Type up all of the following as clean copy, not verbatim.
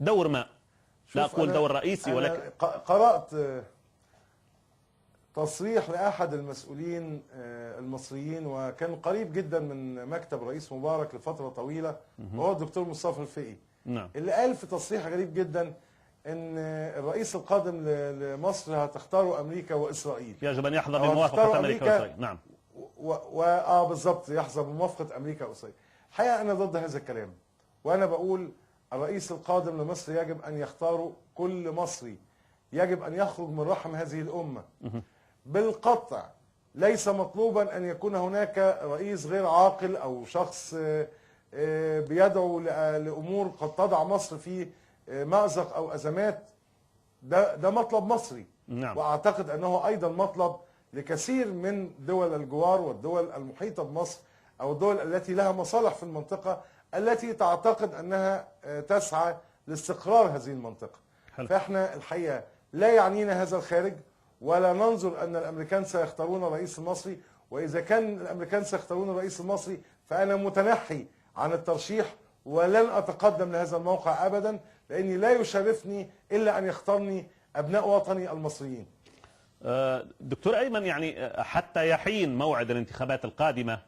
دور ما، لا أقول دور رئيسي، ولكن قرأت تصريح لأحد المسؤولين المصريين، وكان قريب جدا من مكتب رئيس مبارك لفترة طويلة، وهو الدكتور مصطفى الفقي. نعم. اللي قال في تصريح غريب جدا ان الرئيس القادم لمصر هتختاره امريكا واسرائيل، يجب ان يحظى بموافقه امريكا واسرائيل. نعم. بالظبط، يحظى بموافقه امريكا واسرائيل. الحقيقه انا ضد هذا الكلام، وانا بقول الرئيس القادم لمصر يجب ان يختاره كل مصري، يجب ان يخرج من رحم هذه الامه بالقطع. ليس مطلوبا ان يكون هناك رئيس غير عاقل او شخص بيدعو لامور قد تضع مصر في مأزق او ازمات. ده مطلب مصري. نعم. واعتقد انه ايضا مطلب لكثير من دول الجوار والدول المحيطه بمصر، او الدول التي لها مصالح في المنطقه، التي تعتقد انها تسعى لاستقرار هذه المنطقه. حلو. فاحنا الحقيقه لا يعنينا هذا الخارج، ولا ننظر ان الامريكان سيختارون الرئيس المصري. واذا كان الامريكان سيختارون الرئيس المصري فانا متنحي عن الترشيح، ولن اتقدم لهذا الموقع ابدا، لاني لا يشرفني الا ان يختارني ابناء وطني المصريين. دكتور ايمن، يعني حتى يحين موعد الانتخابات القادمه،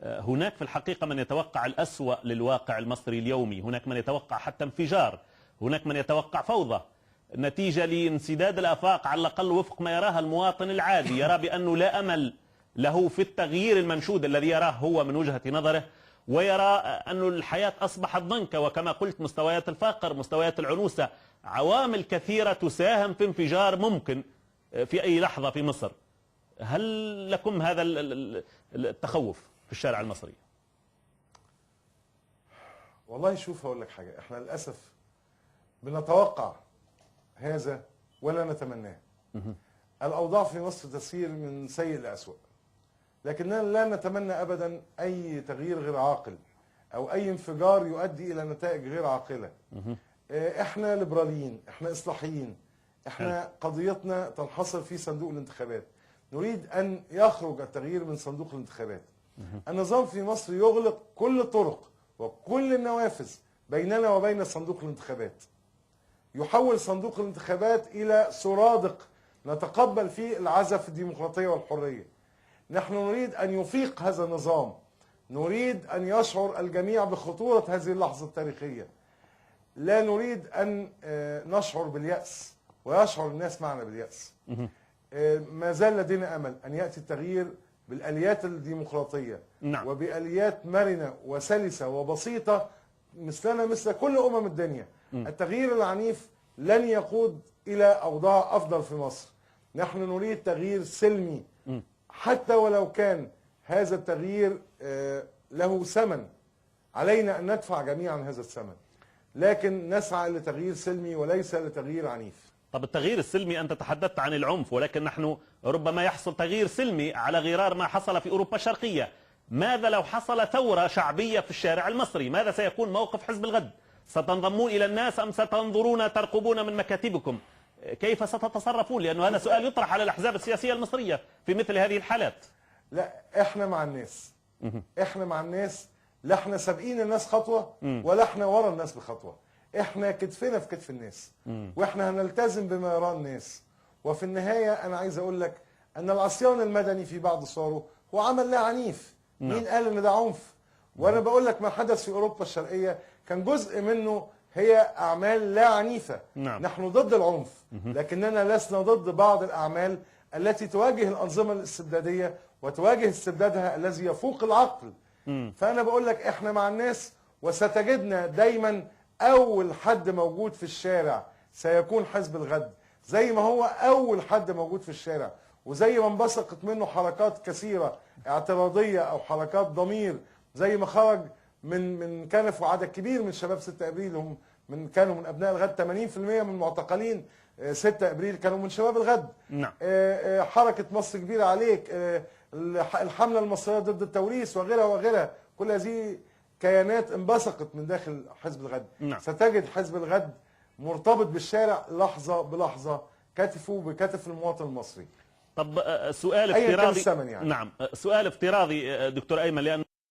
هناك في الحقيقه من يتوقع الأسوأ للواقع المصري اليومي، هناك من يتوقع حتى انفجار، هناك من يتوقع فوضى نتيجه لانسداد الافاق، على الاقل وفق ما يراها المواطن العادي، يرى بانه لا امل له في التغيير المنشود الذي يراه هو من وجهه نظره، ويرى أن الحياة أصبحت ضنكا، وكما قلت مستويات الفقر، مستويات العنوسة، عوامل كثيرة تساهم في انفجار ممكن في أي لحظة في مصر. هل لكم هذا التخوف في الشارع المصري؟ والله شوف، هقول لك حاجة، احنا للأسف بنتوقع هذا ولا نتمناه. الأوضاع في مصر تسير من سيء لأسوأ، لكننا لا نتمنى أبدا أي تغيير غير عاقل أو أي انفجار يؤدي إلى نتائج غير عاقلة. احنا ليبراليين، احنا إصلاحيين، احنا قضيتنا تنحصر في صندوق الانتخابات. نريد أن يخرج التغيير من صندوق الانتخابات. النظام في مصر يغلق كل الطرق وكل النوافذ بيننا وبين صندوق الانتخابات، يحول صندوق الانتخابات إلى سرادق نتقبل فيه العزف الديمقراطية والحرية. نحن نريد أن يفيق هذا النظام، نريد أن يشعر الجميع بخطورة هذه اللحظة التاريخية. لا نريد أن نشعر باليأس ويشعر الناس معنا باليأس. ما زال لدينا أمل أن يأتي التغيير بالآليات الديمقراطية. نعم. وبآليات مرنة وسلسة وبسيطة مثلنا مثل كل أمم الدنيا. التغيير العنيف لن يقود إلى أوضاع أفضل في مصر. نحن نريد تغيير سلمي، حتى ولو كان هذا التغيير له ثمن، علينا أن ندفع جميعا هذا الثمن، لكن نسعى لتغيير سلمي وليس لتغيير عنيف. طب التغيير السلمي، أنت تحدثت عن العنف، ولكن نحن ربما يحصل تغيير سلمي على غرار ما حصل في أوروبا الشرقية. ماذا لو حصل ثورة شعبية في الشارع المصري؟ ماذا سيكون موقف حزب الغد؟ ستنضمون إلى الناس أم ستنظرون ترقبون من مكاتبكم؟ كيف ستتصرفون؟ لأنه هذا سؤال يطرح على الأحزاب السياسية المصرية في مثل هذه الحالات. لا، احنا مع الناس. احنا مع الناس، لا احنا سابقين الناس خطوة ولا احنا ورا الناس بخطوة. احنا كتفنا في كتف الناس، واحنا هنلتزم بما يراه الناس. وفي النهاية انا عايز اقول لك ان العصيان المدني في بعض صوره هو عمل لا عنيف. مين قال ان ده عنف؟ وانا بقول لك ما حدث في اوروبا الشرقية كان جزء منه هي اعمال لا عنيفة. نحن ضد العنف، لكننا لسنا ضد بعض الاعمال التي تواجه الانظمة الاستبدادية وتواجه استبدادها الذي يفوق العقل. فانا بقول لك احنا مع الناس، وستجدنا دايما اول حد موجود في الشارع سيكون حزب الغد، زي ما هو اول حد موجود في الشارع، وزي ما انبثقت منه حركات كثيرة اعتراضية او حركات ضمير، زي ما خرج من كنف وعدد كبير من شباب 6 ابريل، هم كانوا من ابناء الغد. 80% من المعتقلين 6 ابريل كانوا من شباب الغد. نعم. حركة مصر كبيرة عليك، الحملة المصرية ضد التوريث وغيرها وغيرها، كل هذه كيانات انبثقت من داخل حزب الغد. نعم. ستجد حزب الغد مرتبط بالشارع لحظة بلحظة، كتفه بكتف المواطن المصري. طب سؤال افتراضي. يعني. نعم، سؤال افتراضي دكتور أيمن، لأن